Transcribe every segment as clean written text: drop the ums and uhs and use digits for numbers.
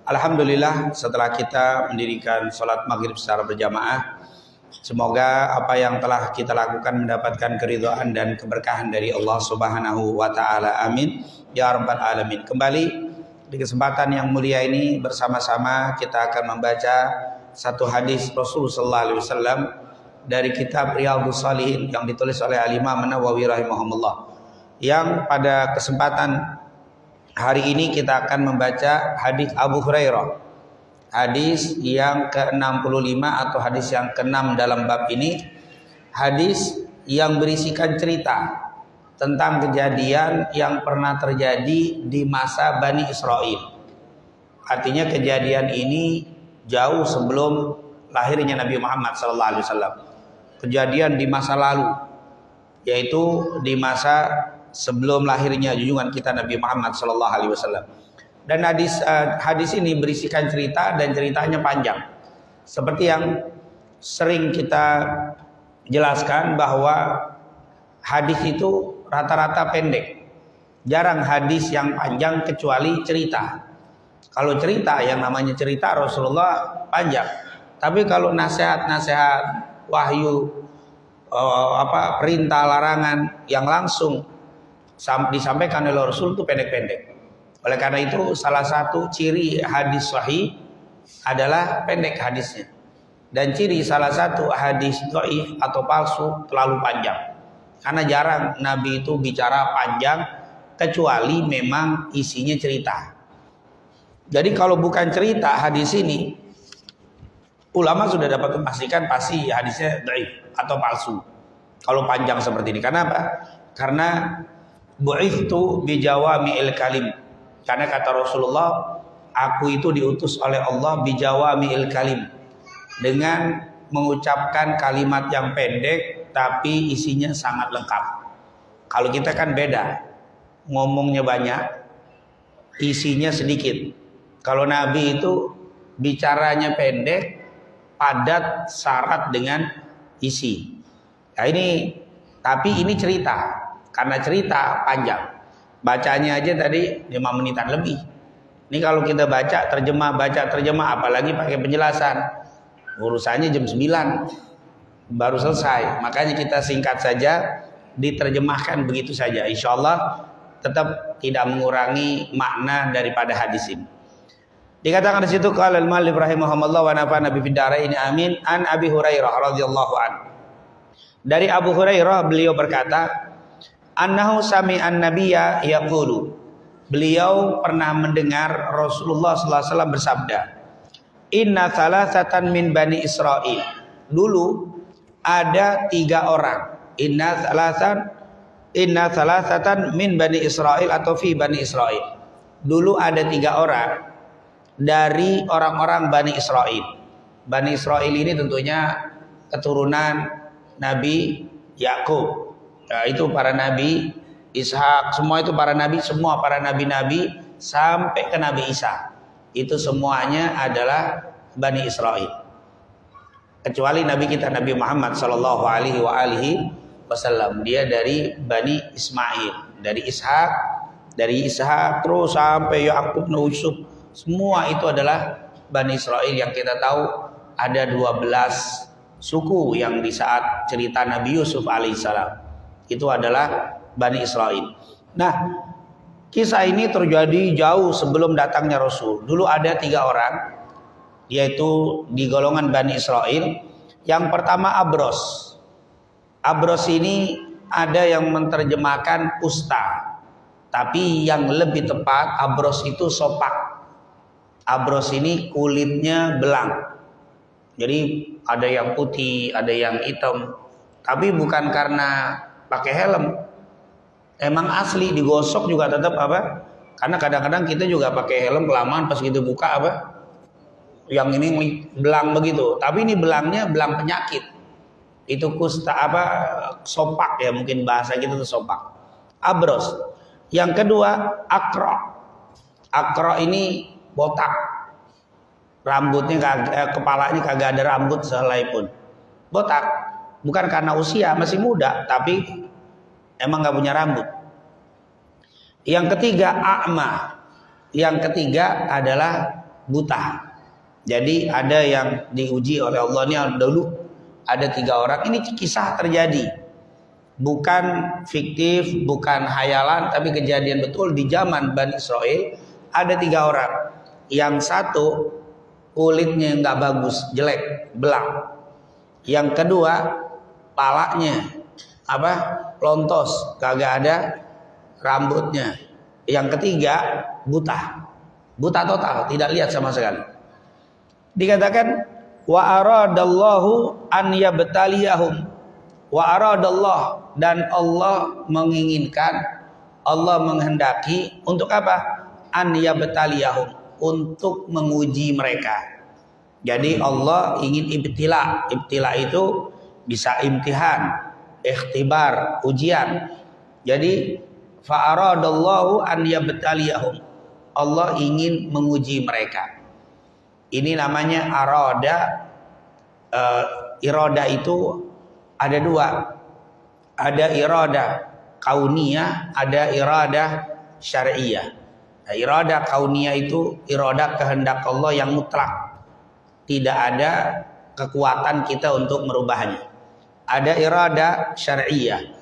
Alhamdulillah, setelah kita mendirikan sholat maghrib secara berjamaah, semoga apa yang telah kita lakukan mendapatkan keridhaan dan keberkahan dari Allah Subhanahu wa taala. Amin ya rabbal alamin. Kembali di kesempatan yang mulia ini bersama-sama kita akan membaca satu hadis Rasulullah sallallahu alaihi wasallam dari kitab Riyadhus Shalihin yang ditulis oleh Al-Imam Nawawi rahimahumullah. Yang pada kesempatan hari ini kita akan membaca hadis Abu Hurairah, hadis yang ke-65 atau hadis yang ke-6 dalam bab ini. Hadis yang berisikan cerita tentang kejadian yang pernah terjadi di masa Bani Israel. Artinya kejadian ini jauh sebelum lahirnya Nabi Muhammad SAW. Kejadian di masa lalu, yaitu di masa sebelum lahirnya junjungan kita Nabi Muhammad SAW. Dan hadis ini berisikan cerita dan ceritanya panjang. Seperti yang sering kita jelaskan bahwa hadis itu rata-rata pendek. Jarang hadis yang panjang kecuali cerita. Kalau cerita, yang namanya cerita Rasulullah panjang. Tapi kalau nasihat-nasihat wahyu, perintah larangan yang langsung disampaikan oleh Rasul itu pendek-pendek. Oleh karena itu salah satu ciri hadis sahih adalah pendek hadisnya. Dan ciri salah satu hadis dhaif atau palsu terlalu panjang. Karena jarang Nabi itu bicara panjang kecuali memang isinya cerita. Jadi kalau bukan cerita hadis ini, ulama sudah dapat memastikan pasti hadisnya dhaif atau palsu. Kalau panjang seperti ini. Kenapa? Karena bu'ithtu bijawami'il kalim. Karena kata Rasulullah, aku itu diutus oleh Allah bijawami'il kalim, dengan mengucapkan kalimat yang pendek tapi isinya sangat lengkap. Kalau kita kan beda, ngomongnya banyak, isinya sedikit. Kalau Nabi itu bicaranya pendek, padat, syarat dengan isi. Nah tapi ini cerita. Karena cerita panjang, bacanya aja tadi 5 menitan lebih. Ini kalau kita baca terjemah, apalagi pakai penjelasan, urusannya jam 9 baru selesai. Makanya kita singkat saja, diterjemahkan begitu saja. Insya Allah tetap tidak mengurangi makna daripada hadis ini. Dikatakan di situ qala al-muallif rahimahullah wa nafa'ana bi fid-dharain amin, an Abi Hurairah radhiyallahu anhu. Dari Abu Hurairah beliau berkata, annahu sami'an nabiyya yaqulu, beliau pernah mendengar Rasulullah sallallahu alaihi wasallam bersabda, inna thalathatan min bani Israil, dulu ada 3 orang, inna thalathatan min bani Israil atau fi bani Israil, dulu ada 3 orang dari orang-orang Bani Israil. Bani Israil ini tentunya keturunan Nabi Yakub. Nah, itu para nabi, Ishak, semua itu para nabi, semua para nabi-nabi sampai ke Nabi Isa. Itu semuanya adalah Bani Israil. Kecuali nabi kita Nabi Muhammad sallallahu alaihi wasallam, dia dari Bani Ismail, dari Ishak terus sampai Yakub, Yusuf, semua itu adalah Bani Israil yang kita tahu ada 12 suku yang di saat cerita Nabi Yusuf alaihissalam. Itu adalah Bani Israel. Nah, kisah ini terjadi jauh sebelum datangnya Rasul. Dulu ada 3 orang, yaitu di golongan Bani Israel. Yang pertama Abros. Abros ini ada yang menerjemahkan kusta, tapi yang lebih tepat Abros itu sopak. Abros ini kulitnya belang. Jadi ada yang putih, ada yang hitam. Tapi bukan karena pakai helm, emang asli digosok juga tetap karena kadang-kadang kita juga pakai helm kelamaan pas gitu buka yang ini belang begitu, tapi ini belangnya belang penyakit. Itu kusta sopak ya, mungkin bahasa kita tuh sopak. Abros. Yang kedua akro ini botak, rambutnya kepalanya kagak ada rambut sehelai pun, botak. Bukan karena usia, masih muda, tapi emang gak punya rambut. Yang ketiga a'ma. Yang ketiga adalah buta. Jadi ada yang diuji oleh Allah ini dulu ada 3 orang. Ini kisah terjadi, bukan fiktif, bukan hayalan, tapi kejadian betul di zaman Bani Israel. Ada 3 orang. Yang satu kulitnya nggak bagus, jelek, belang. Yang kedua palanya lontos, kagak ada rambutnya. Yang ketiga buta total, tidak lihat sama sekali. Dikatakan wa aradallahu an yabtaliyahum, wa aradallah, dan Allah menginginkan, Allah menghendaki untuk apa? An yabtaliyahum, untuk menguji mereka. Jadi Allah ingin ibtila. Ibtila itu bisa imtihan, ikhtibar, ujian. Jadi fa aradallahu an yabtaliyahum, Allah ingin menguji mereka. Ini namanya arada. Irada itu ada 2. Ada irada kauniyah, ada irada syariah. Nah, irada kauniyah itu irada kehendak Allah yang mutlak, tidak ada kekuatan kita untuk merubahnya. Ada irada syariah,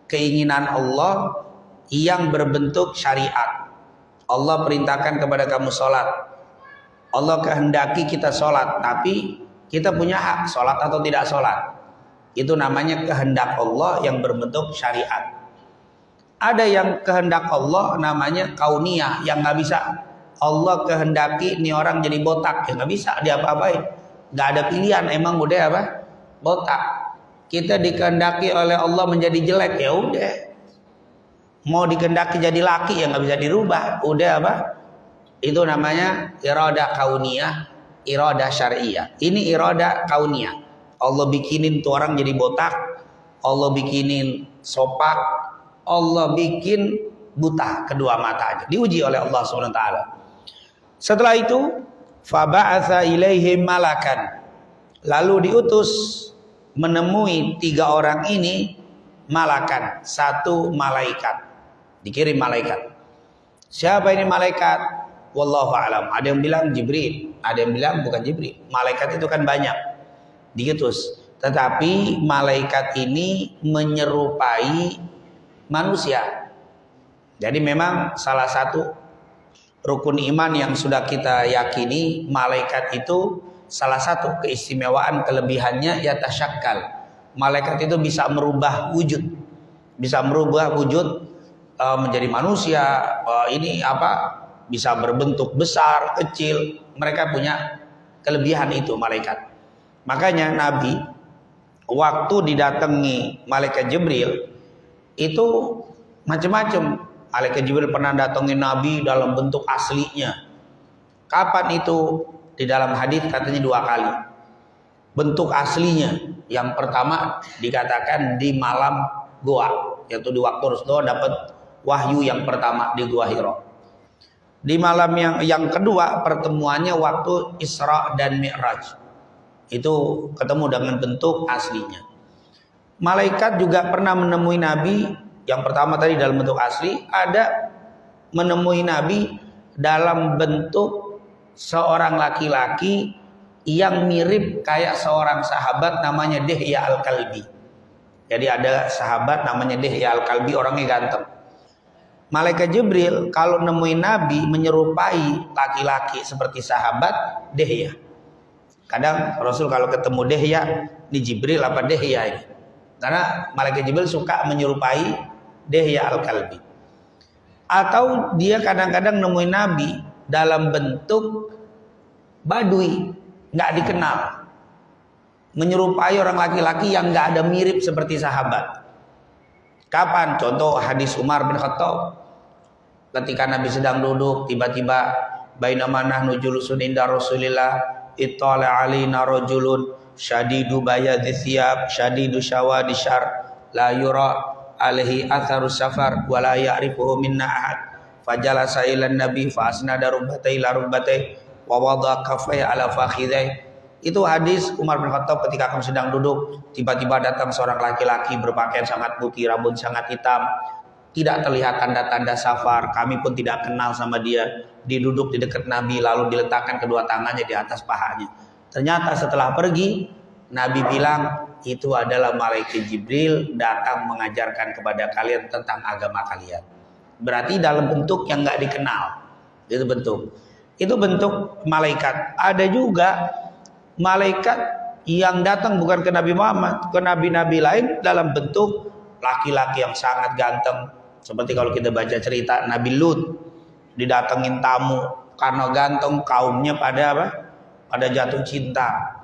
keinginan Allah yang berbentuk syariat. Allah perintahkan kepada kamu sholat, Allah kehendaki kita sholat, tapi kita punya hak sholat atau tidak sholat. Itu namanya kehendak Allah yang berbentuk syariat. Ada yang kehendak Allah namanya kauniyah, yang nggak bisa. Allah kehendaki ini orang jadi botak, ya nggak bisa diapa-apain. Nggak ada pilihan, emang udah botak. Kita dikehendaki oleh Allah menjadi jelek, ya udah. Mau dikehendaki jadi laki, ya nggak bisa dirubah. Udah Itu namanya irada kauniyah, irada syariah. Ini irada kauniyah. Allah bikinin tuh orang jadi botak, Allah bikinin sopak, Allah bikin buta kedua matanya. Diuji oleh Allah SWT. Setelah itu, faba'atha ilaihim malakan. Lalu diutus menemui 3 orang ini malakan, 1 malaikat. Dikirim malaikat. Siapa ini malaikat? Wallahu a'lam. Ada yang bilang Jibril, ada yang bilang bukan Jibril. Malaikat itu kan banyak, diutus. Tetapi malaikat ini menyerupai manusia. Jadi memang salah satu rukun iman yang sudah kita yakini, malaikat itu salah satu keistimewaan kelebihannya yatasyakkal. Malaikat itu bisa merubah wujud, bisa merubah wujud menjadi manusia. Bisa berbentuk besar, kecil. Mereka punya kelebihan itu malaikat. Makanya Nabi waktu didatangi malaikat Jibril itu macam-macam. Malaikat Jibril pernah datangi Nabi dalam bentuk aslinya. Kapan itu? Di dalam hadis katanya 2 kali. Bentuk aslinya. Yang pertama dikatakan di malam Gua, yaitu di waktu Rasulullah dapat wahyu yang pertama di Gua Hira. Di malam yang kedua pertemuannya waktu Isra dan Mi'raj. Itu ketemu dengan bentuk aslinya. Malaikat juga pernah menemui Nabi. Yang pertama tadi dalam bentuk asli, ada menemui Nabi dalam bentuk seorang laki-laki yang mirip kayak seorang sahabat namanya Dihya Al-Kalbi. Jadi ada sahabat namanya Dihya Al-Kalbi, orangnya ganteng. Malaikat Jibril kalau nemuin Nabi menyerupai laki-laki seperti sahabat Dihya. Kadang Rasul kalau ketemu Dihya, ini Jibril apa Dihya ini? Karena malaikat Jibril suka menyerupai Dihya Al-Kalbi. Atau dia kadang-kadang nemuin Nabi dalam bentuk badui, nggak dikenal, menyerupai orang laki-laki yang nggak ada mirip seperti sahabat. Kapan? Contoh hadis Umar bin Khattab. Ketika Nabi sedang duduk, tiba-tiba bainama nahnu julusun inda Rasulillah ittala alaina rajulun syadidu bayadhi thiyab syadidu syawadi syar la yura alaihi atharu safar wa la ya'rifuhu minna ahad fajalasa ila nabi fa asnada rubbatai ila rubbatai wa wada kaffai ala fakhidai. Itu hadis Umar bin Khattab ketika kamu sedang duduk, tiba-tiba datang seorang laki-laki berpakaian sangat putih, rambut sangat hitam, tidak terlihat tanda-tanda safar, kami pun tidak kenal sama dia. Diduduk di dekat Nabi lalu diletakkan kedua tangannya di atas pahanya. Ternyata setelah pergi, Nabi bilang itu adalah malaikat Jibril datang mengajarkan kepada kalian tentang agama kalian. Berarti dalam bentuk yang nggak dikenal. Itu bentuk malaikat. Ada juga malaikat yang datang bukan ke Nabi Muhammad, ke nabi-nabi lain dalam bentuk laki-laki yang sangat ganteng. Seperti kalau kita baca cerita Nabi Lut, didatengin tamu karena ganteng, kaumnya pada apa? Pada jatuh cinta.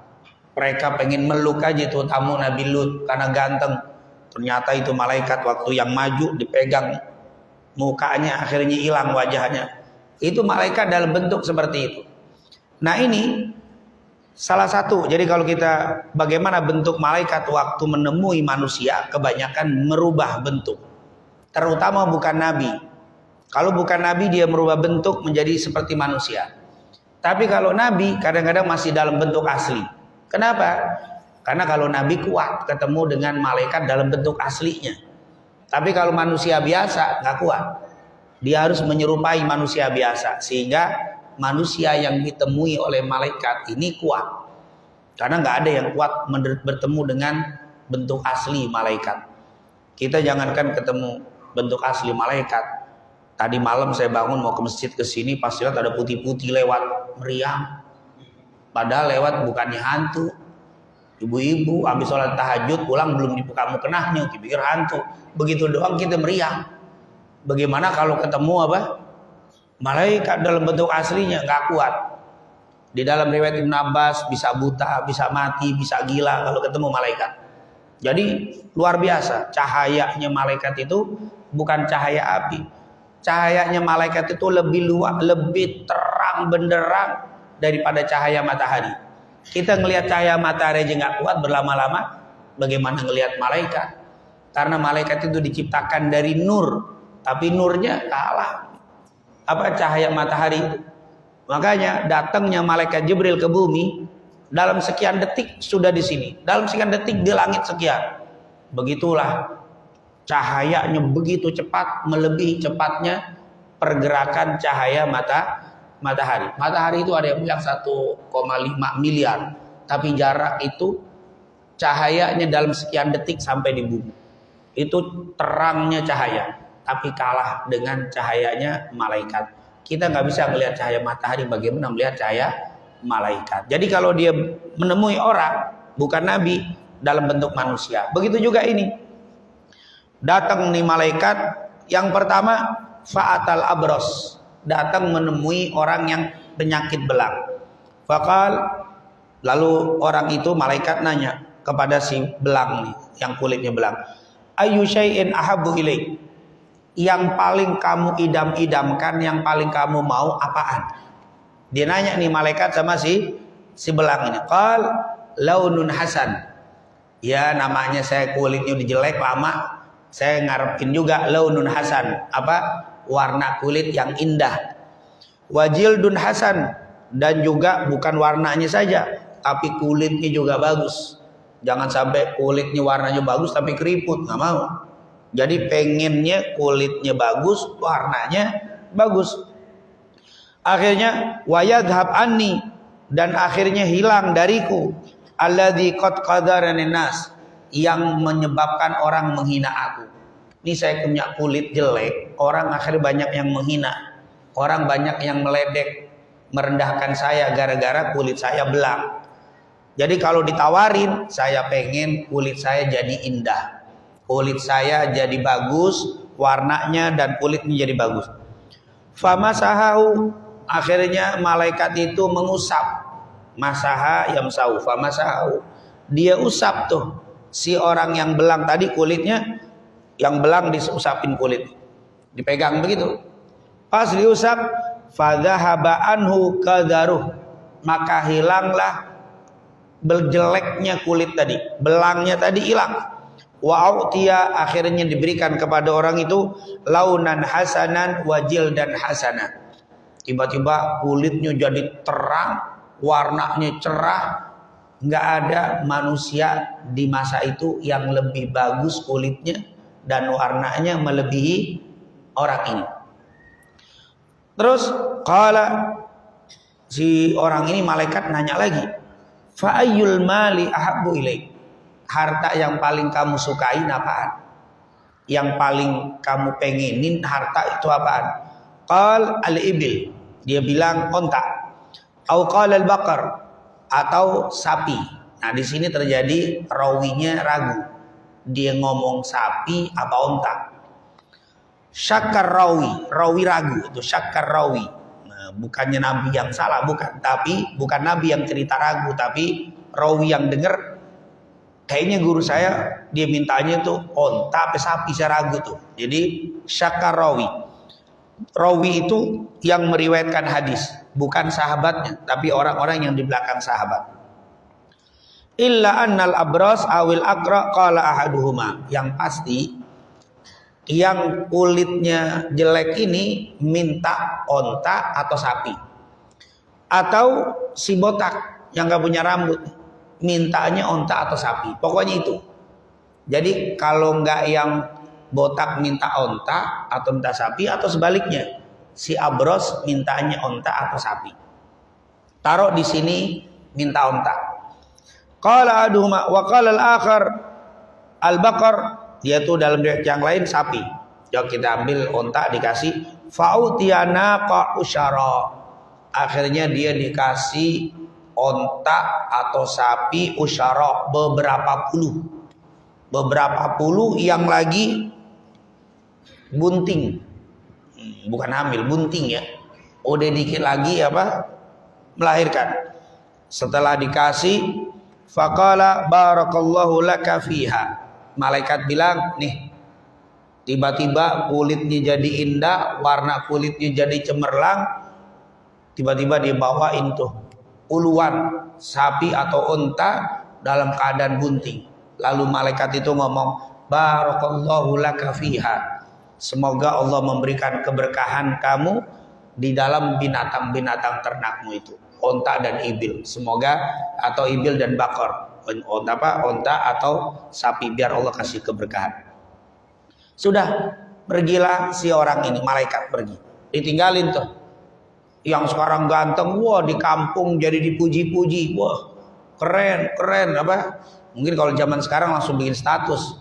Mereka pengen meluk aja tuh tamu Nabi Lut karena ganteng. Ternyata itu malaikat, waktu yang maju dipegang mukanya akhirnya hilang wajahnya. Itu malaikat dalam bentuk seperti itu. Nah ini salah satu. Jadi kalau kita bagaimana bentuk malaikat waktu menemui manusia, kebanyakan merubah bentuk. Terutama bukan nabi. Kalau bukan nabi dia merubah bentuk menjadi seperti manusia. Tapi kalau nabi kadang-kadang masih dalam bentuk asli. Kenapa? Karena kalau nabi kuat ketemu dengan malaikat dalam bentuk aslinya. Tapi kalau manusia biasa nggak kuat. Dia harus menyerupai manusia biasa sehingga manusia yang ditemui oleh malaikat ini kuat. Karena nggak ada yang kuat bertemu dengan bentuk asli malaikat. Kita jangankan ketemu bentuk asli malaikat. Tadi malam saya bangun mau ke masjid ke sini, pas lihat ada putih-putih lewat, meriang. Padahal lewat bukannya hantu. Ibu-ibu habis sholat tahajud pulang belum dibuka mukenahnya, dipikir hantu. Begitu doang kita meriang. Bagaimana kalau ketemu apa? Malaikat dalam bentuk aslinya, nggak kuat. Di dalam riwayat Ibn Abbas bisa buta, bisa mati, bisa gila kalau ketemu malaikat. Jadi luar biasa. Cahayanya malaikat itu bukan cahaya api. Cahayanya malaikat itu lebih luas, lebih terang benderang daripada cahaya matahari. Kita ngelihat cahaya matahari aja nggak kuat berlama-lama, bagaimana ngelihat malaikat? Karena malaikat itu diciptakan dari nur, tapi nurnya kalah apa cahaya matahari. Makanya datangnya malaikat Jibril ke bumi dalam sekian detik sudah di sini, dalam sekian detik di langit sekian. Begitulah cahayanya begitu cepat, melebihi cepatnya pergerakan cahaya matahari. Matahari itu ada yang bilang 1,5 miliar, tapi jarak itu cahayanya dalam sekian detik sampai di bumi. Itu terangnya cahaya, tapi kalah dengan cahayanya malaikat. Kita nggak bisa melihat cahaya matahari, bagaimana melihat cahaya malaikat. Jadi kalau dia menemui orang bukan nabi dalam bentuk manusia. Begitu juga ini. Datang nih malaikat yang pertama fa'atal abros, datang menemui orang yang penyakit belang. Faqal, lalu orang itu malaikat nanya kepada si belang nih, yang kulitnya belang. Ayu syai'in ahabbu ilaik, yang paling kamu idam-idamkan, yang paling kamu mau apaan? Dia nanya nih malaikat sama si belang ini. Qal launun hasan. Ya namanya saya kulitnya udah jelek lama, saya ngarepin juga launun hasan, apa? Warna kulit yang indah. Wajildun hasan, dan juga bukan warnanya saja, tapi kulitnya juga bagus. Jangan sampai kulitnya warnanya bagus tapi keriput, nggak mau. Jadi pengennya kulitnya bagus, warnanya bagus. Akhirnya wayadhab anni, dan akhirnya hilang dariku alladzi qad qadarani nas, yang menyebabkan orang menghina aku. Ini saya punya kulit jelek, orang akhirnya banyak yang menghina, orang banyak yang meledek, merendahkan saya gara-gara kulit saya belang. Jadi kalau ditawarin, saya pengen kulit saya jadi indah, kulit saya jadi bagus, warnanya dan kulitnya jadi bagus. Famasahahu, akhirnya malaikat itu mengusap. Masaha yamsahu, famasahahu, dia usap tuh si orang yang belang tadi, kulitnya yang belang diusapin kulit, dipegang begitu. Pas diusap, fadhahaba anhu kadaruh, maka hilanglah berjeleknya kulit tadi, belangnya tadi hilang. Wa u'tiya, akhirnya diberikan kepada orang itu launan hasanan wajil dan hasanah. Tiba-tiba kulitnya jadi terang, warnanya cerah. Nggak ada manusia di masa itu yang lebih bagus kulitnya dan warnanya melebihi orang ini. Terus qala, si orang ini malaikat nanya lagi, fa ayyul mali ahabbu ilaik? Harta yang paling kamu sukai apaan? Yang paling kamu pengenin harta itu apaan? Qal al-ibil, dia bilang onta. Au qala al-baqar, atau sapi. Nah, di sini terjadi rawinya ragu. Dia ngomong sapi apa onta. Syakkar rawi ragu, itu syakkar rawi. Nah, bukannya nabi yang salah, bukan, tapi bukan nabi yang cerita ragu, tapi rawi yang dengar. Kayaknya guru saya dia mintanya tuh onta apa sapi, saya ragu tuh. Jadi syakkar rawi. Rawi itu yang meriwayatkan hadis, bukan sahabatnya, tapi orang-orang yang di belakang sahabat. Illa annal abras awil akra qala ahaduhuma. Yang pasti yang kulitnya jelek ini minta onta atau sapi. Atau si botak yang gak punya rambut mintanya onta atau sapi. Pokoknya itu. Jadi kalau nggak yang botak minta onta atau minta sapi, atau sebaliknya si abros mintanya onta atau sapi. Taruh di sini minta onta. Qala aduhuma wa qala al-akhar al-baqar, dia tuh dalam riwayat yang lain sapi. Jauh kita ambil onta dikasih fa'utiyana qa usyara. Akhirnya dia dikasih onta atau sapi usyara beberapa puluh yang lagi bunting, bukan hamil, bunting ya, udah dikit lagi apa melahirkan. Setelah dikasih faqala barakallahu laka fiha, malaikat bilang nih, tiba-tiba kulitnya jadi indah, warna kulitnya jadi cemerlang, tiba-tiba dibawain tuh puluhan sapi atau unta dalam keadaan bunting. Lalu malaikat itu ngomong, barakallahu laka fiha, semoga Allah memberikan keberkahan kamu di dalam binatang-binatang ternakmu itu, unta dan ibil. Semoga, atau ibil dan bakar, unta atau sapi, biar Allah kasih keberkahan. Sudah, pergilah si orang ini, malaikat pergi, ditinggalin tuh. Yang sekarang ganteng, wah di kampung jadi dipuji-puji, wah keren apa? Mungkin kalau zaman sekarang langsung bikin status,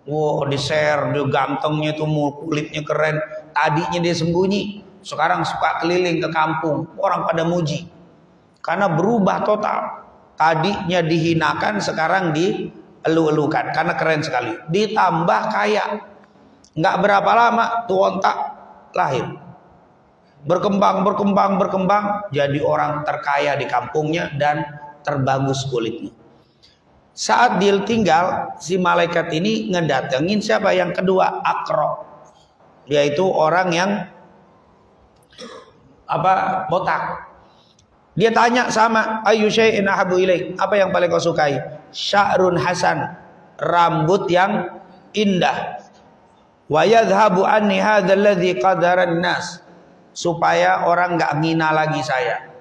wah di share, dia gantengnya tuh, kulitnya keren. Tadinya dia sembunyi, sekarang suka keliling ke kampung, orang pada muji, karena berubah total. Tadinya dihinakan, sekarang dielu-elukan karena keren sekali. Ditambah kaya, nggak berapa lama tuh onta lahir. Berkembang, jadi orang terkaya di kampungnya dan terbagus kulitnya. Saat dia tinggal, si malaikat ini ngedatengin siapa yang kedua, akro, yaitu orang yang apa, botak. Dia tanya sama, ayu syai'in ahabu ilaik, apa yang paling kau sukai? Sya'run hasan, rambut yang indah. Wa yadhhabu anni hadzal ladzi qadaran nas, supaya orang nggak ngina lagi saya.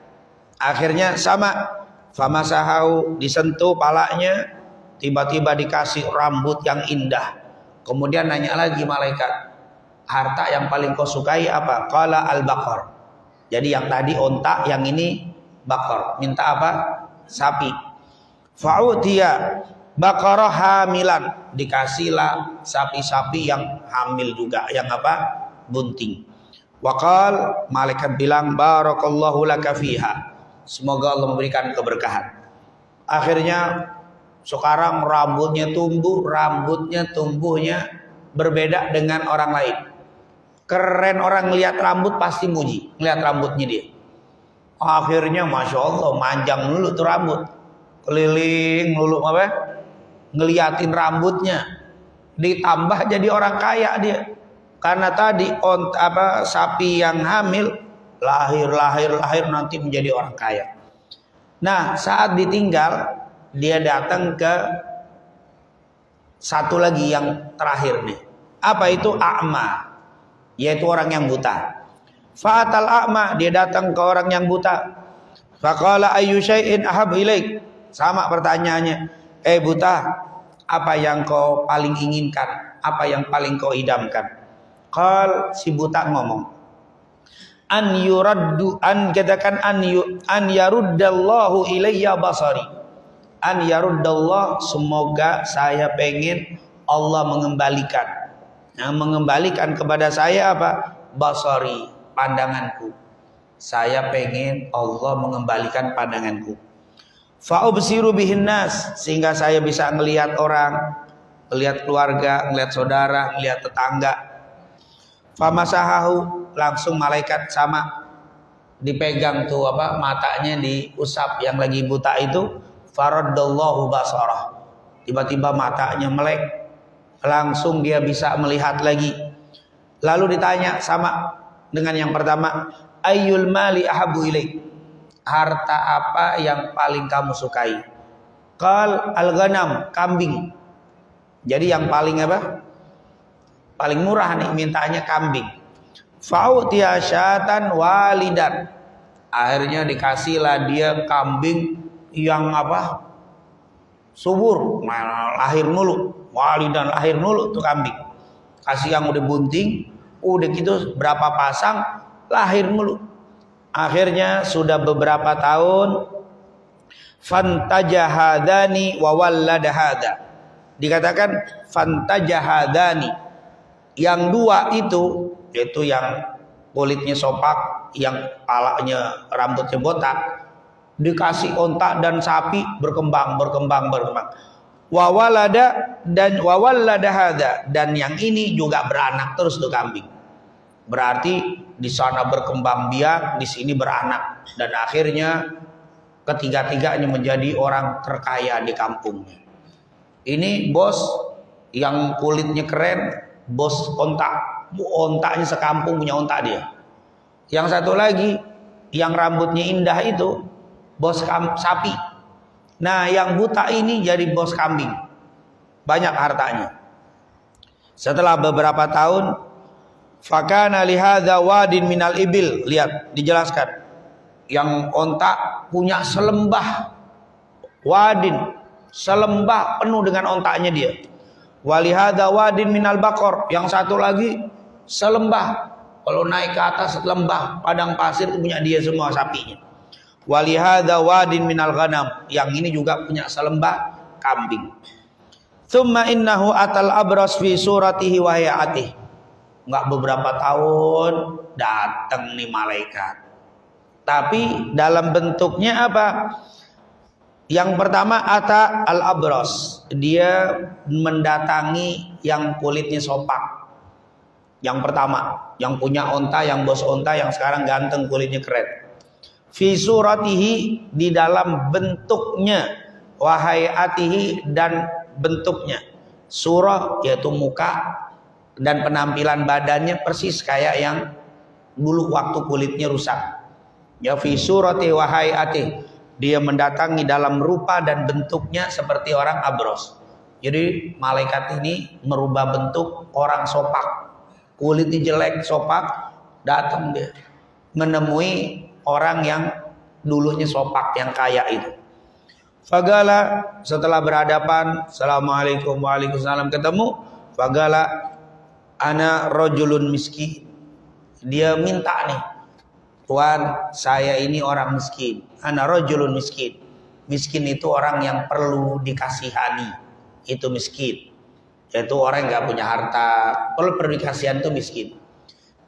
Akhirnya sama, famasahau, disentuh palanya, tiba-tiba dikasih rambut yang indah. Kemudian nanya lagi malaikat, harta yang paling kau sukai apa? Qala al-baqar. Jadi yang tadi onta, yang ini bakar. Minta apa? Sapi. Fa'utiya baqarah hamilan, dikasihlah sapi-sapi yang hamil juga, yang apa? Bunting. Waqal, malaikat bilang, barakallahu laka fiha, semoga Allah memberikan keberkahan. Akhirnya sekarang rambutnya tumbuhnya berbeda dengan orang lain. Keren, orang ngelihat rambut pasti muji, ngelihat rambutnya dia. Akhirnya masya Allah, manjang dulu tuh rambut, keliling dulu apa, ngeliatin rambutnya. Ditambah jadi orang kaya dia. Karena tadi sapi yang hamil lahir nanti menjadi orang kaya. Nah, saat ditinggal, dia datang ke satu lagi yang terakhir nih. Apa itu? A'ma, yaitu orang yang buta. Fa'atal a'ma, dia datang ke orang yang buta. Faqala ayyu syai'in ahab ilaik, sama pertanyaannya, buta, apa yang kau paling inginkan? apa yang paling kau idamkan? Qal, si buta ngomong, an yuraddu, an katakan an yaruddallahu ilayya basari. An yaruddallah, semoga saya pengen Allah mengembalikan. Nah, mengembalikan kepada saya apa? Basari, pandanganku. Saya pengen Allah mengembalikan pandanganku. Fa'ubsiru bihin nas, sehingga saya bisa melihat orang, melihat keluarga, melihat saudara, melihat tetangga. Famasahahu, langsung malaikat sama dipegang tuh apa, matanya diusap yang lagi buta itu. Faraddallahu basarah, tiba-tiba matanya melek, langsung dia bisa melihat lagi. Lalu ditanya sama dengan yang pertama, ayyul mali ahabbu ilaik, harta apa yang paling kamu sukai? Qal al-ghanam, kambing. Jadi yang paling apa? Paling murah nih mintanya kambing. Fa'utiya syatan walidan, akhirnya dikasihlah dia kambing yang apa? Subur, lahir mulu, walidan, lahir mulu tuh kambing. Kasih yang udah bunting, udah gitu berapa pasang, lahir mulu. Akhirnya sudah beberapa tahun, fantajahadani wa walladahada, dikatakan fantajahadani, yang dua itu, yaitu yang kulitnya sopak, yang palanya rambutnya botak, dikasih onta dan sapi, berkembang. Wawalada dan wawaladahada, dan yang ini juga beranak terus tuh kambing. Berarti di sana berkembang biak, di sini beranak, dan akhirnya ketiga-tiganya menjadi orang terkaya di kampungnya. Ini bos yang kulitnya keren, bos onta, ontanya sekampung punya onta dia. Yang satu lagi yang rambutnya indah itu bos sapi. Nah, yang buta ini jadi bos kambing. Banyak hartanya. Setelah beberapa tahun, fakana lihadza wadin minal ibil. Lihat, dijelaskan. Yang onta punya selembah wadin, selembah penuh dengan ontanya dia. Walihadza wadin minal bakor. Yang satu lagi selembah. Kalau naik ke atas lembah padang pasir itu punya dia semua sapinya. Walihadza wadin minal ghanam, yang ini juga punya selembah kambing. Tsumma innahu atal abras fi suratihi wa hayatihi. Enggak beberapa tahun datang nih malaikat. Tapi dalam bentuknya apa? Yang pertama ata al abras, dia mendatangi yang kulitnya sopak. Yang pertama, yang punya onta, yang bos onta, yang sekarang ganteng, kulitnya keren. Fi suratihi, di dalam bentuknya, wahayatihi, dan bentuknya. Surah yaitu muka, dan penampilan badannya persis kayak yang dulu waktu kulitnya rusak. Ya, fi surati wahayatihi, dia mendatangi dalam rupa dan bentuknya seperti orang abros. Jadi malaikat ini merubah bentuk orang sopak, kulitnya jelek sopak, datang dia menemui orang yang dulunya sopak, yang kaya itu. Fagala, setelah berhadapan, assalamualaikum, waalaikumsalam, ketemu. Fagala, ana rajulun miskin. Dia minta nih, Tuhan, saya ini orang miskin. Ana rajulun miskin. Miskin itu orang yang perlu dikasihani, itu miskin. Yaitu orang yang gak punya harta, perlu dikasihan, itu miskin.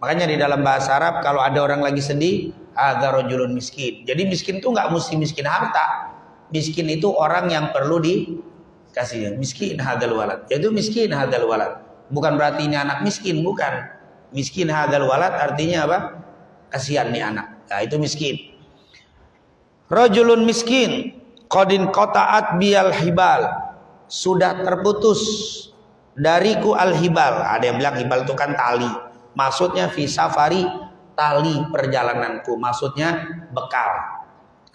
Makanya di dalam bahasa Arab kalau ada orang lagi sedih, hadza rajulun miskin. Jadi miskin itu nggak mesti miskin harta. Miskin itu orang yang perlu dikasih. Miskin hadzal walad. Itu miskin hadzal walad. Bukan berarti ini anak miskin, bukan. Miskin hadzal walad artinya apa? Kasihan nih anak. Nah, itu miskin. Rajulun miskin qadin qata'at biyal hibal. Sudah terputus dariku al hibal. Ada yang bilang hibal itu kan tali. Maksudnya fi safari, tali perjalananku, maksudnya bekal.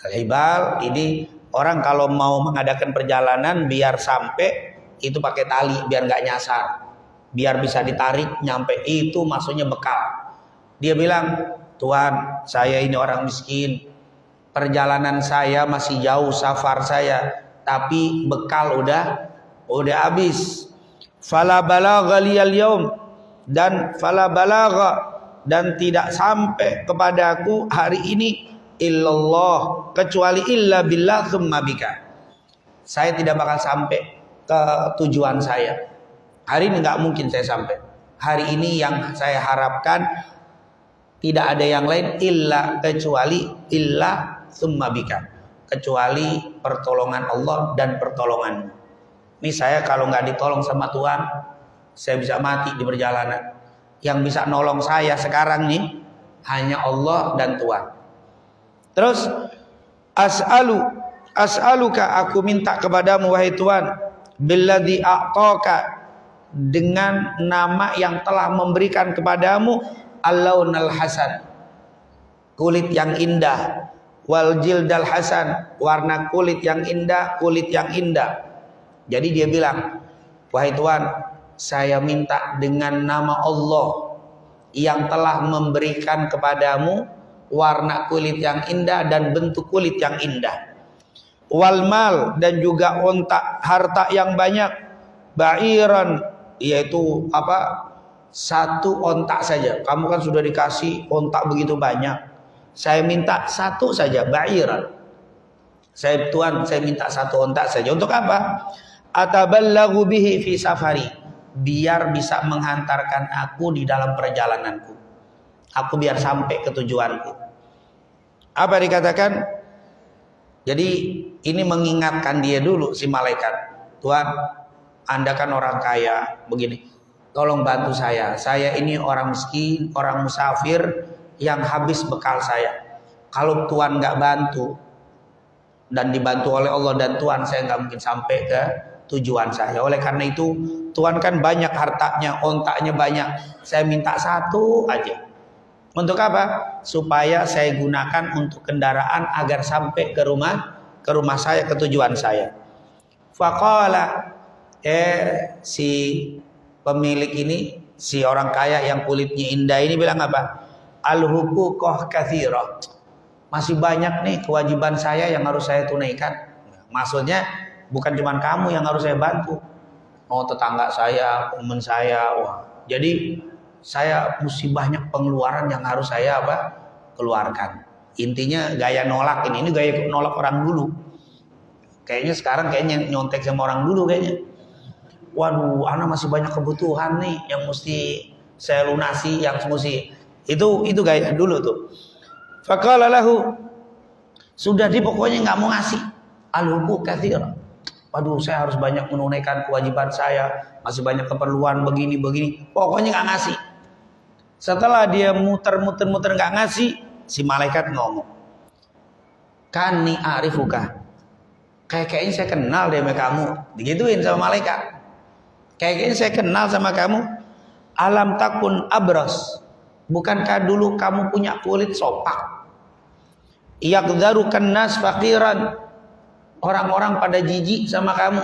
Al-hibal ini orang kalau mau mengadakan perjalanan biar sampai itu pakai tali biar nggak nyasar, biar bisa ditarik nyampe, itu maksudnya bekal. Dia bilang, Tuhan, saya ini orang miskin, perjalanan saya masih jauh, safar saya, tapi bekal udah habis. Fala balagha liyal yaum, dan fala balagha, dan tidak sampai kepadaku hari ini illallah, kecuali illa billah tsumma bika. Saya tidak bakal sampai ke tujuan saya. Hari ini nggak mungkin saya sampai. Hari ini yang saya harapkan tidak ada yang lain illa, kecuali illa tsumma bika, kecuali pertolongan Allah dan pertolonganmu. Ini saya kalau nggak ditolong sama Tuhan, saya bisa mati di perjalanan. Yang bisa nolong saya sekarang nih hanya Allah dan Tuhan. Terus as'aluka, aku minta kepadamu wahai Tuhan, billadzi a'taka, dengan nama yang telah memberikan kepadamu al-launal hasan, kulit yang indah, wal jildal hasan, warna kulit yang indah, kulit yang indah. Jadi dia bilang, wahai Tuhan, saya minta dengan nama Allah yang telah memberikan kepadamu warna kulit yang indah dan bentuk kulit yang indah. Wal mal, dan juga ontak harta yang banyak. Ba'iran, yaitu apa? Satu ontak saja. Kamu kan sudah dikasih ontak begitu banyak. Saya minta satu saja, ba'iran. Tuhan, saya minta satu ontak saja. Untuk apa? Atabalaghu bihi fi safari, biar bisa menghantarkan aku di dalam perjalananku. Aku biar sampai ke tujuanku. Apa dikatakan? Jadi ini mengingatkan dia dulu si malaikat. Tuhan, Anda kan orang kaya begini. Tolong bantu saya. Saya ini orang miskin, orang musafir yang habis bekal saya. Kalau Tuhan nggak bantu dan dibantu oleh Allah dan Tuhan, saya nggak mungkin sampai ke tujuan saya. Oleh karena itu, Tuhan kan banyak hartanya, ontaknya banyak. Saya minta satu aja. Untuk apa? Supaya saya gunakan untuk kendaraan agar sampai ke rumah saya, ke tujuan saya. Faqala, si pemilik ini, si orang kaya yang kulitnya indah ini bilang apa? Al-huquqah katsirah. Masih banyak nih kewajiban saya yang harus saya tunaikan. Maksudnya bukan cuma kamu yang harus saya bantu. Oh, tetangga saya, teman saya. Wah, jadi saya mesti banyak pengeluaran yang harus saya keluarkan. Intinya gaya nolak ini gaya nolak orang dulu. Kayaknya sekarang nyontek sama orang dulu kayaknya. Waduh, ana masih banyak kebutuhan nih yang mesti saya lunasi, yang mesti itu gaya dulu tuh. Faqala lahu, sudah pokoknya nggak mau ngasih. Al-huquq katsira. Waduh, saya harus banyak menunaikan kewajiban saya, masih banyak keperluan begini. Pokoknya nggak ngasih. Setelah dia muter nggak ngasih, si malaikat ngomong, Kani arifuka, kayaknya saya kenal deh sama kamu. Digituin sama malaikat. Kayaknya saya kenal sama kamu. Alam takun abros, bukankah dulu kamu punya kulit sopak? Yaqdarukan nas faqiran, orang-orang pada jijik sama kamu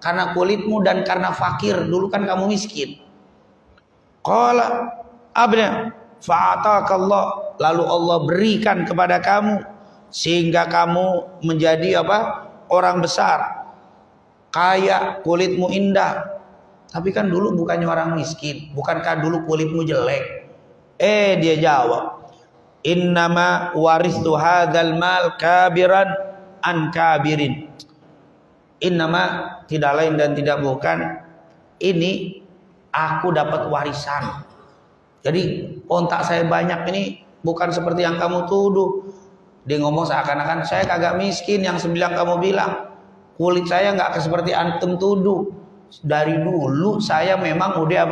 karena kulitmu dan karena fakir. Dulu kan kamu miskin. Qala abna fa'atakallah, lalu Allah berikan kepada kamu sehingga kamu menjadi orang besar, kaya, kulitmu indah. Tapi kan dulu bukannya orang miskin. Bukankah dulu kulitmu jelek? Dia jawab, innama waristu hadzal mal kabiran an kabirin. Innama, tidak lain dan tidak bukan, ini aku dapat warisan. Jadi ontak saya banyak ini bukan seperti yang kamu tuduh. Dia ngomong seakan-akan saya kagak miskin yang sebilang kamu bilang. Kulit saya nggak seperti antum tuduh. Dari dulu saya memang udah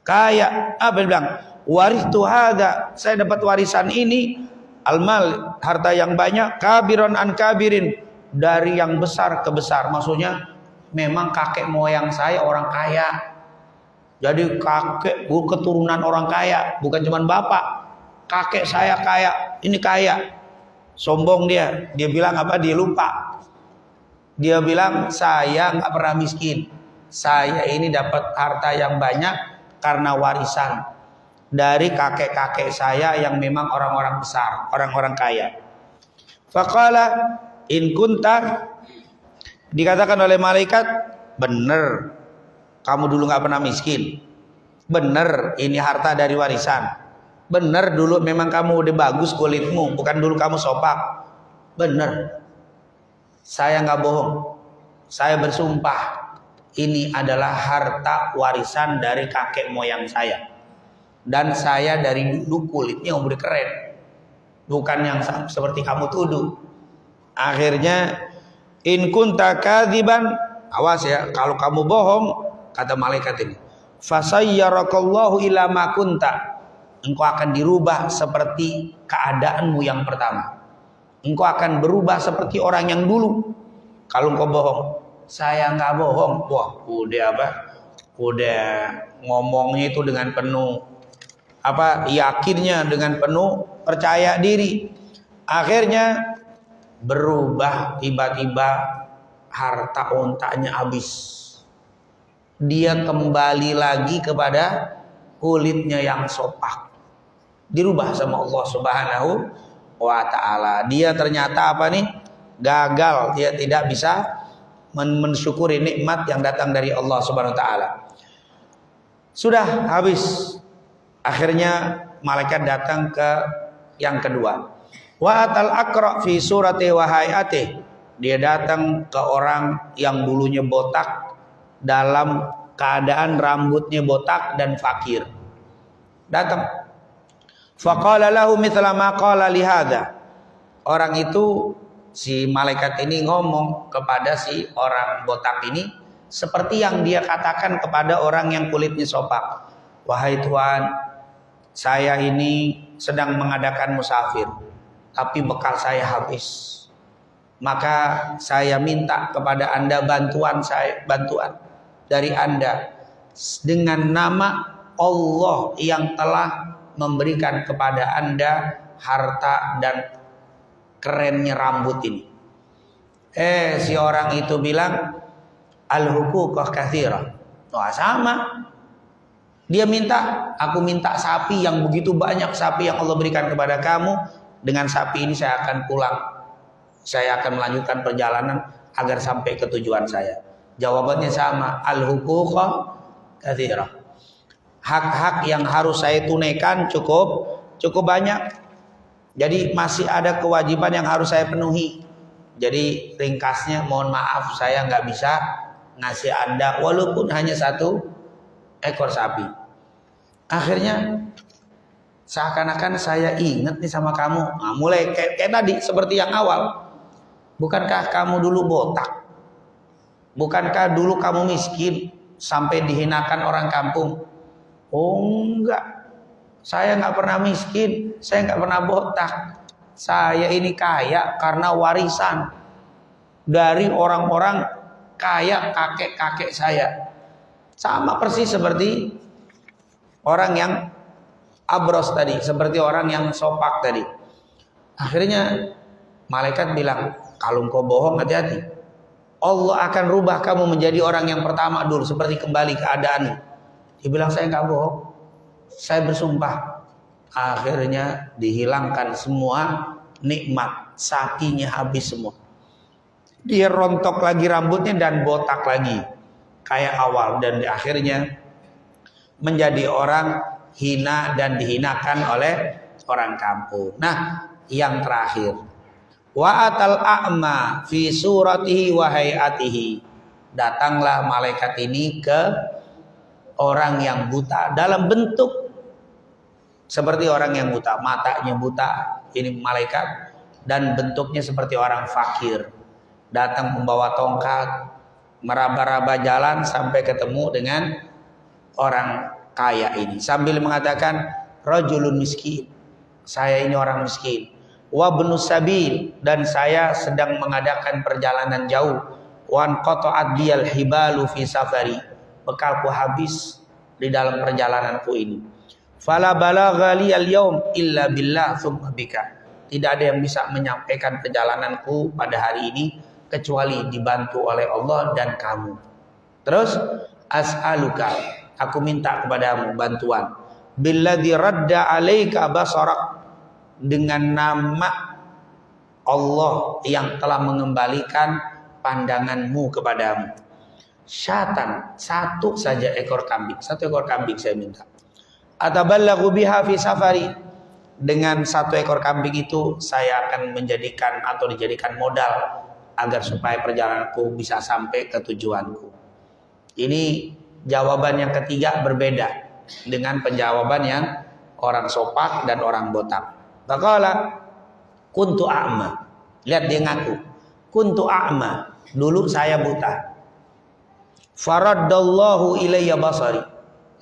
kaya. Dia bilang, waristu hadza, saya dapat warisan ini, almal, harta yang banyak, kabiron an kabirin, dari yang besar ke besar. Maksudnya memang kakek moyang saya orang kaya. Jadi kakek keturunan orang kaya, bukan cuma bapak. Kakek saya kaya, ini kaya. Sombong dia bilang dia lupa. Dia bilang saya nggak pernah miskin. Saya ini dapat harta yang banyak karena warisan dari kakek-kakek saya yang memang orang-orang besar, orang-orang kaya. Faqala in kunta, dikatakan oleh malaikat, benar. kamu dulu nggak pernah miskin. Bener, ini harta dari warisan. Bener, dulu memang kamu udah bagus kulitmu, bukan dulu kamu sopak. Bener, saya nggak bohong. Saya bersumpah, ini adalah harta warisan dari kakek moyang saya. Dan saya dari dulu kulitnya udah keren, bukan yang seperti kamu tuduh. Akhirnya, in kunta kadziban, awas ya, kalau kamu bohong, kata malaikat ini, fasayyarakallahu ila ma kunta, engkau akan dirubah seperti keadaanmu yang pertama. Engkau akan berubah seperti orang yang dulu. Kalau engkau bohong, saya nggak bohong. Wah, udah ngomongnya itu dengan penuh yakinnya, dengan penuh percaya diri. Akhirnya berubah, tiba-tiba harta ontanya habis. Dia kembali lagi kepada kulitnya yang sopak. Dirubah sama Allah Subhanahu wa ta'ala. Dia ternyata gagal. Dia tidak bisa mensyukuri nikmat yang datang dari Allah Subhanahu wa ta'ala. Sudah habis. Akhirnya malaikat datang ke yang kedua. Wa atal aqra fi surati wa hayati. Dia datang ke orang yang dulunya botak, dalam keadaan rambutnya botak dan fakir. Datang. Faqala lahu mithla ma qala li hadza. Orang itu, si malaikat ini ngomong kepada si orang botak ini seperti yang dia katakan kepada orang yang kulitnya sopak. Wahai Tuhan, saya ini sedang mengadakan musafir, tapi bekal saya habis. Maka saya minta kepada Anda bantuan dari Anda dengan nama Allah yang telah memberikan kepada Anda harta dan kerennya rambut ini. Si orang itu bilang, al-huquqah katsira. Wah, sama. Dia minta, aku minta sapi yang begitu banyak, sapi yang Allah berikan kepada kamu. Dengan sapi ini saya akan pulang. Saya akan melanjutkan perjalanan agar sampai ke tujuan saya. Jawabannya sama, al-huquqah katsira. Hak-hak yang harus saya tunaikan cukup banyak. Jadi masih ada kewajiban yang harus saya penuhi. Jadi ringkasnya, mohon maaf saya nggak bisa ngasih Anda walaupun hanya 1 ekor sapi. Akhirnya seakan-akan saya ingat nih sama kamu. Nah, mulai kayak tadi seperti yang awal. Bukankah kamu dulu botak? Bukankah dulu kamu miskin sampai dihinakan orang kampung? Oh enggak, saya nggak pernah miskin, saya nggak pernah botak. Saya ini kaya karena warisan dari orang-orang kaya kakek-kakek saya. Sama persis seperti orang yang abros tadi, seperti orang yang sopak tadi. Akhirnya malaikat bilang, kalau engkau bohong hati-hati. Allah akan rubah kamu menjadi orang yang pertama dulu, seperti kembali keadaanmu. Dia bilang, saya nggak bohong, saya bersumpah. Akhirnya dihilangkan semua nikmat, sakinya habis semua. Dia rontok lagi rambutnya dan botak lagi kayak awal, dan akhirnya menjadi orang hina dan dihinakan oleh orang kampung. Nah, yang terakhir, wa atal a'ma fi suratihi wa hayatihi. Datanglah malaikat ini ke orang yang buta dalam bentuk seperti orang yang buta, matanya buta, ini malaikat, dan bentuknya seperti orang fakir. Datang membawa tongkat, meraba-raba jalan sampai ketemu dengan orang kaya ini sambil mengatakan, rajulun miskin, saya ini orang miskin, wa ibnus sabil, dan saya sedang mengadakan perjalanan jauh, wan qata'at biyal hibalu fi safari, bekalku habis di dalam perjalananku ini. Fala balagha liyal yaum illa billah tsumma bika. Tidak ada yang bisa menyampaikan perjalananku pada hari ini kecuali dibantu oleh Allah dan kamu. Terus, as'aluka, aku minta kepadamu bantuan, billadzi radda 'alaika basarak, dengan nama Allah yang telah mengembalikan pandanganmu kepadamu. syatan, satu saja ekor kambing, satu ekor kambing saya minta. Atabalaghu biha fi safari, dengan satu ekor kambing itu saya akan menjadikan atau dijadikan modal agar supaya perjalananku bisa sampai ke tujuanku. Ini jawaban yang ketiga berbeda dengan penjawaban yang orang sopak dan orang botak. Faqala kuntu a'ma. Lihat dia ngaku. Kuntu a'ma. Dulu saya buta. Faraddallahu ilayya basari.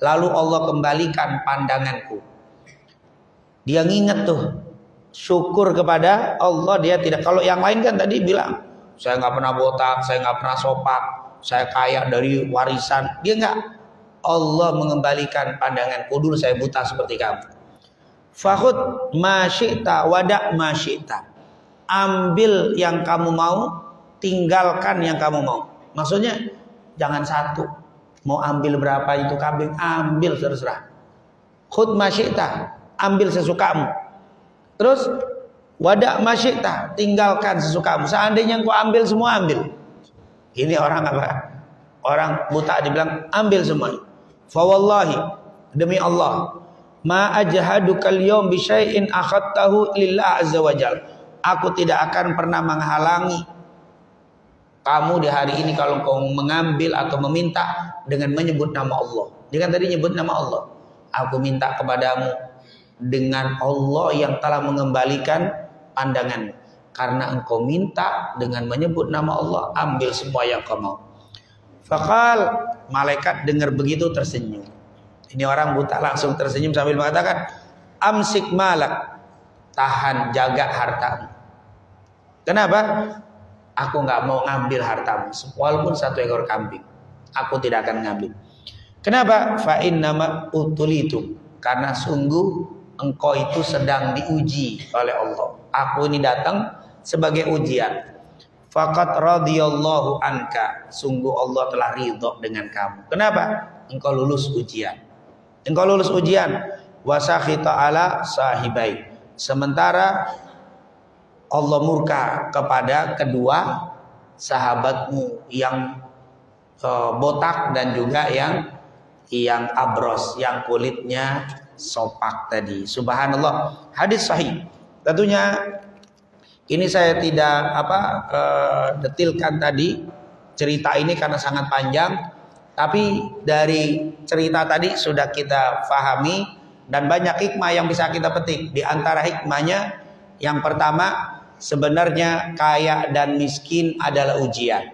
Lalu Allah kembalikan pandanganku. Dia nginget tuh. Syukur kepada Allah, dia tidak. Kalau yang lain kan tadi bilang, saya nggak pernah botak, saya nggak pernah sopak, saya kaya dari warisan. Dia nggak. Allah mengembalikan pandanganku. Dulu saya buta seperti kamu. Fakhud ma syi'ta wada' ma syi'ta. Ambil yang kamu mau, tinggalkan yang kamu mau. Maksudnya jangan satu. Mau ambil berapa itu kambing, ambil terserah. Khud ma syi'ta, ambil sesukamu. Terus wada' ma syi'ta, tinggalkan sesukamu. Seandainya engkau ambil semua, ambil. Ini orang apa? Orang buta dibilang ambil semua. Fa wallahi, demi Allah, ma ajhadukal yawm bi syai'in akhadtahu lillah azza wajal. Aku tidak akan pernah menghalangi kamu di hari ini kalau kau mengambil atau meminta dengan menyebut nama Allah. Dia kan tadi nyebut nama Allah. Aku minta kepadamu dengan Allah yang telah mengembalikan pandanganmu. Karena engkau minta dengan menyebut nama Allah, ambil semua yang kau mau. Faqal, malaikat dengar begitu tersenyum. Ini orang buta langsung tersenyum sambil mengatakan, amsik malak, tahan, jaga hartamu. Kenapa? Aku nggak mau ngambil hartamu, walaupun satu ekor kambing. Aku tidak akan ngambil. Kenapa? Fa innama utulitum, karena sungguh engkau itu sedang diuji oleh Allah. Aku ini datang sebagai ujian. Faqad radhiyallahu anka, sungguh Allah telah ridho dengan kamu. Kenapa? Engkau lulus ujian. Engkau lulus ujian. Wasakhita ala sahibai. Sementara Allah murka kepada kedua sahabatmu yang botak dan juga yang abros, yang kulitnya sopak tadi. Subhanallah. Hadis sahih. Tentunya ini saya tidak detilkan tadi cerita ini karena sangat panjang. Tapi dari cerita tadi sudah kita fahami dan banyak hikmah yang bisa kita petik. Di antara hikmahnya yang pertama, sebenarnya kaya dan miskin adalah ujian.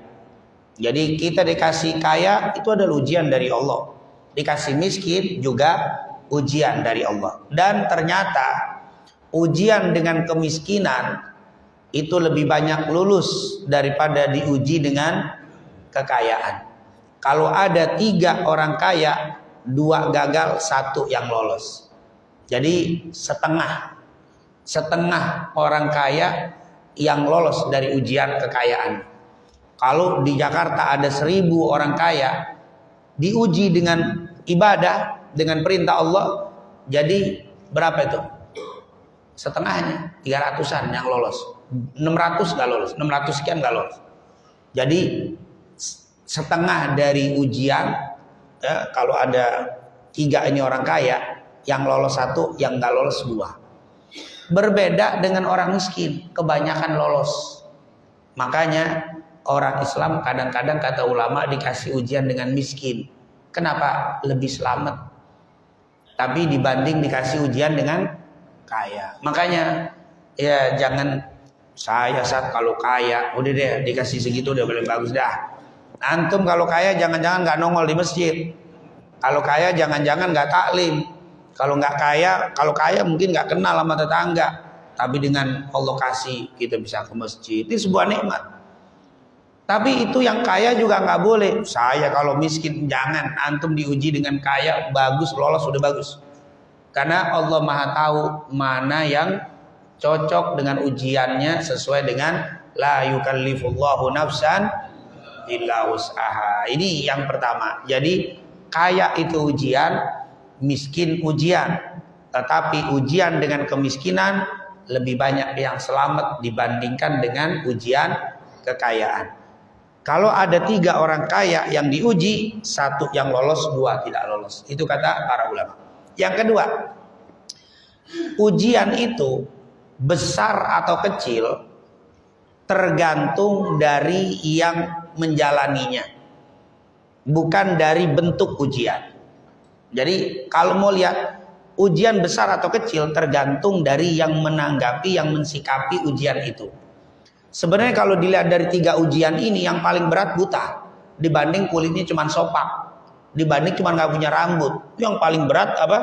Jadi kita dikasih kaya itu adalah ujian dari Allah. Dikasih miskin juga ujian dari Allah. Dan ternyata ujian dengan kemiskinan itu lebih banyak lulus daripada diuji dengan kekayaan. Kalau ada 3 orang kaya, 2 gagal, 1 yang lolos. Jadi setengah orang kaya yang lolos dari ujian kekayaan. Kalau di Jakarta ada 1000 orang kaya, diuji dengan ibadah, dengan perintah Allah, jadi berapa itu? Setengahnya, 300-an yang lolos. 600 gak lolos, 600 sekian gak lolos. Jadi setengah dari ujian, ya, kalau ada 3 ini orang kaya, yang lolos 1, yang gak lolos 2. Berbeda dengan orang miskin, kebanyakan lolos. Makanya orang Islam kadang-kadang kata ulama dikasih ujian dengan miskin. Kenapa? Lebih selamat. Tapi dibanding dikasih ujian dengan kaya. Makanya ya jangan saya saat kalau kaya, udah deh dikasih segitu udah paling bagus dah. Antum kalau kaya jangan-jangan nggak nongol di masjid. Kalau kaya jangan-jangan nggak taklim. Kalau kaya mungkin nggak kenal sama tetangga. Tapi dengan Allah kasih kita bisa ke masjid. Itu sebuah nikmat. Tapi itu yang kaya juga nggak boleh. Saya kalau miskin jangan. Antum diuji dengan kaya bagus, lolos sudah bagus. Karena Allah Maha tahu mana yang cocok dengan ujiannya sesuai dengan la yukallifullahu nafsan illa wus'aha. Ini yang pertama. Jadi kaya itu ujian, miskin ujian. Tetapi ujian dengan kemiskinan lebih banyak yang selamat dibandingkan dengan ujian kekayaan. Kalau ada 3 orang kaya yang diuji, 1 yang lolos, 2 tidak lolos. Itu kata para ulama. Yang kedua, ujian itu besar atau kecil tergantung dari yang menjalaninya, bukan dari bentuk ujian. Jadi kalau mau lihat ujian besar atau kecil tergantung dari yang menanggapi, yang mensikapi ujian itu. Sebenarnya kalau dilihat dari 3 ujian ini, yang paling berat buta dibanding kulitnya cuma sopak, dibanding cuma nggak punya rambut. Yang paling berat apa?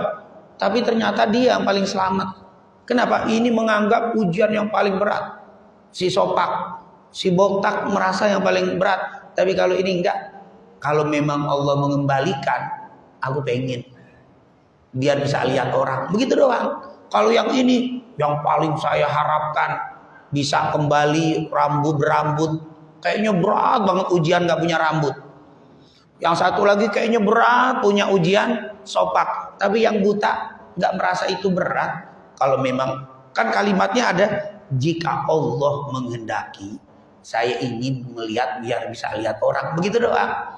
Tapi ternyata dia yang paling selamat. Kenapa? Ini menganggap ujian yang paling berat. Si sopak, si botak merasa yang paling berat. Tapi kalau ini enggak. Kalau memang Allah mengembalikan, aku pengen biar bisa lihat orang. Begitu doang. Kalau yang ini, yang paling saya harapkan bisa kembali rambut berambut. Kayaknya berat banget ujian nggak punya rambut. Yang satu lagi kayaknya berat punya ujian sopak. Tapi yang buta nggak merasa itu berat. Kalau memang kan kalimatnya ada, jika Allah menghendaki, saya ingin melihat biar bisa lihat orang. Begitu doang.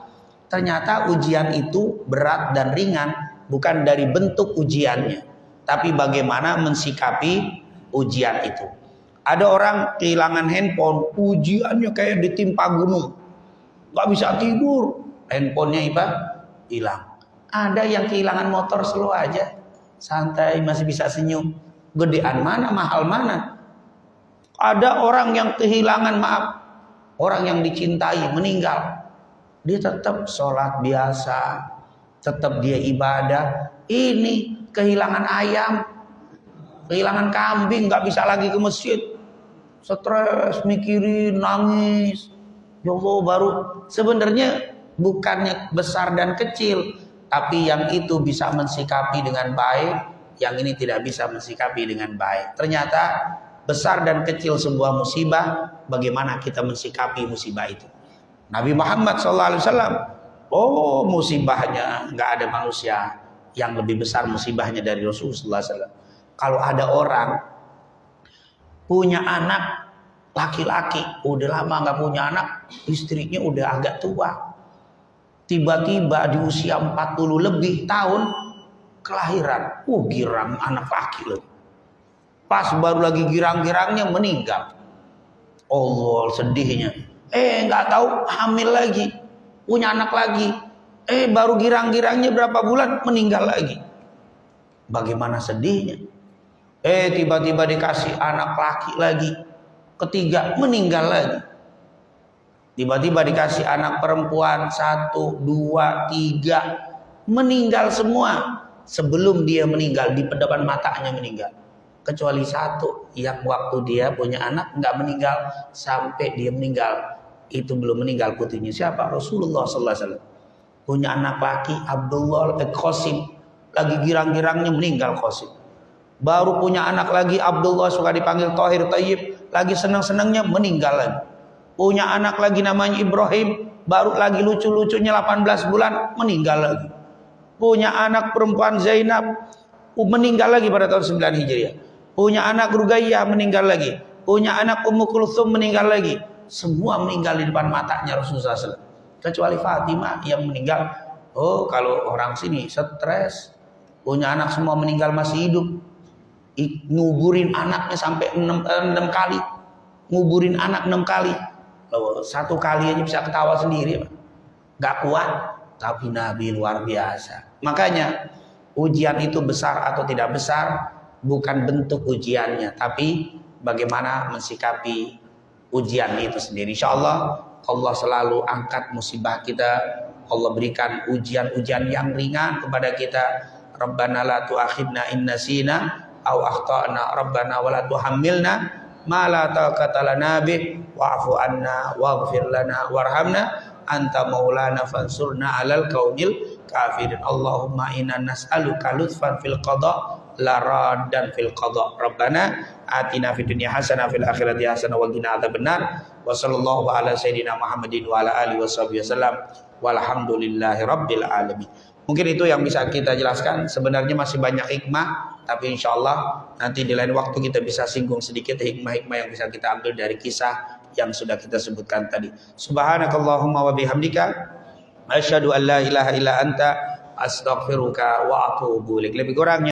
Ternyata ujian itu berat dan ringan bukan dari bentuk ujiannya, tapi bagaimana mensikapi ujian itu. Ada orang kehilangan handphone, ujiannya kayak ditimpa gunung, nggak bisa tidur, handphonenya hilang. Ada yang kehilangan motor slow aja, santai masih bisa senyum. Gedean mana, mahal mana. Ada orang yang kehilangan, orang yang dicintai meninggal, dia tetap sholat biasa, tetap dia ibadah. Ini kehilangan ayam, kehilangan kambing, nggak bisa lagi ke masjid, stres, mikirin, nangis. Ya Allah, baru sebenarnya bukannya besar dan kecil, tapi yang itu bisa mensikapi dengan baik, yang ini tidak bisa mensikapi dengan baik. Ternyata besar dan kecil sebuah musibah, bagaimana kita mensikapi musibah itu. Nabi Muhammad SAW, oh musibahnya nggak ada manusia yang lebih besar musibahnya dari Rasulullah SAW. Kalau ada orang punya anak laki-laki, udah lama nggak punya anak, istrinya udah agak tua, tiba-tiba di usia 40 lebih tahun kelahiran, girang anak laki loh. Pas baru lagi girang-girangnya meninggal. Allah sedihnya. Nggak tahu hamil lagi, punya anak lagi. Baru girang-girangnya berapa bulan meninggal lagi. Bagaimana sedihnya. Tiba-tiba dikasih anak laki lagi, ketiga meninggal lagi. Tiba-tiba dikasih anak perempuan 1, 2, 3 meninggal semua. Sebelum dia meninggal, di depan matanya meninggal. Kecuali 1 yang waktu dia punya anak nggak meninggal sampai dia meninggal. Itu belum meninggal putrinya. Siapa? Rasulullah SAW. Punya anak laki Abdullah Qasim, lagi girang-girangnya meninggal Qasim. Baru punya anak lagi Abdullah, suka dipanggil Thahir Tayyib, lagi senang-senangnya meninggal lagi. Punya anak lagi namanya Ibrahim, baru lagi lucu-lucunya 18 bulan meninggal lagi. Punya anak perempuan Zainab, meninggal lagi pada tahun 9 Hijriah. Punya anak Rugayyah meninggal lagi. Punya anak Ummu Kulthum meninggal lagi. Semua meninggal di depan matanya Rasulullah SAW. Kecuali Fatimah yang meninggal. Oh, kalau orang sini stres. Punya anak semua meninggal masih hidup. Nguburin anaknya sampai 6 kali. Nguburin anak 6 kali. Loh, 1 kali aja bisa ketawa sendiri. Gak kuat. Tapi Nabi luar biasa. Makanya ujian itu besar atau tidak besar bukan bentuk ujiannya, tapi bagaimana mensikapi ujian itu sendiri. Insyaallah Allah selalu angkat musibah kita. Allah berikan ujian-ujian yang ringan kepada kita. Rabbana la tu'akhidna in nasina aw akhtana, Rabbana wa la tuhammilna ma la taqata lana bih wa'fu anna waghfir lana warhamna anta maulana fansurna 'alal qaumil kafirin. Allahumma inna nas'aluka lutfan fil qada la raddan fil qada. Rabbana atina fid dunya hasanah fil akhirati hasanah wa qina adzabannar. Wa sallallahu ala sayidina Muhammadin wa ala alihi washabihi wasallam walhamdulillahi rabbil alamin. Mungkin itu yang bisa kita jelaskan. Sebenarnya masih banyak hikmah, tapi insyaallah nanti di lain waktu kita bisa singgung sedikit hikmah-hikmah yang bisa kita ambil dari kisah yang sudah kita sebutkan tadi. Subhanakallahumma wa bihamdika asyhadu an la ilaha illa anta astaghfiruka wa atubu ilaik. Lebih kurangnya